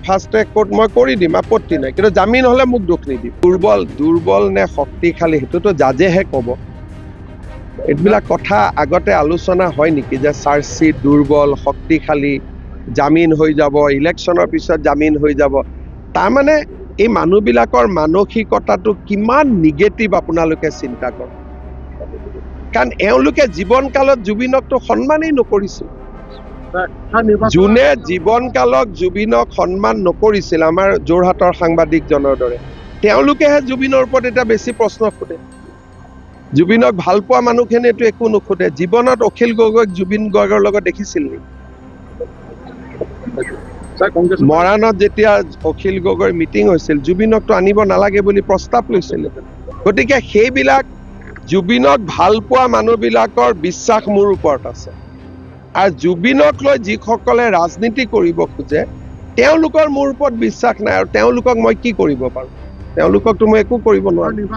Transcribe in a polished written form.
Fast track court মই কৰি দিম, আপত্তি নাই, কিন্তু জামিন হলে মোক দুখ নিদিম। দুৰ্বল নে শক্তিশালী সেইটোতো জাজেহে ক'ব। এইবিলাক কথা আগতে আলোচনা হয় নেকি যে চাৰ্জশ্বিট দুৰ্বল শক্তিশালী জামিন হৈ যাব, ইলেকশ্যনৰ পিছত জামিন হৈ যাব? তাৰমানে এই মানুহবিলাকৰ মানসিকতাটো কিমান নিগেটিভ আপোনালোকে চিন্তা কৰক। কাৰণ এওঁলোকে জীৱনকালত জুবিনকতো সন্মানেই নকৰিছিল। যোনে জীৱনকালত জুবিনক সন্মান নকৰিছিল, আমাৰ যোৰহাটৰ সাংবাদিকজনৰ দৰে, তেওঁলোকেহে জুবিনৰ ওপৰত এতিয়া বেছি প্ৰশ্ন সোধে। জুবিনক ভাল পোৱা মানুহখিনিয়েতো একো নুসুধে। জীৱনত অখিল গগৈক জুবিন গাৰ্গৰ লগত দেখিছিল নেকি? মৰাণত যেতিয়া অখিল গগৈৰ মিটিং হৈছিল, জুবিনকতো আনিব নালাগে বুলি প্ৰস্তাৱ লৈছিল। গতিকে সেইবিলাক জুবিনক ভাল পোৱা মানুহবিলাকৰ বিশ্বাস মোৰ ওপৰত আছে। আৰু জুবিনক লৈ যিসকলে ৰাজনীতি কৰিব খোজে তেওঁলোকৰ মোৰ ওপৰত বিশ্বাস নাই। আৰু তেওঁলোকক মই কি কৰিব পাৰোঁ? তেওঁলোককতো মই একো কৰিব নোৱাৰো।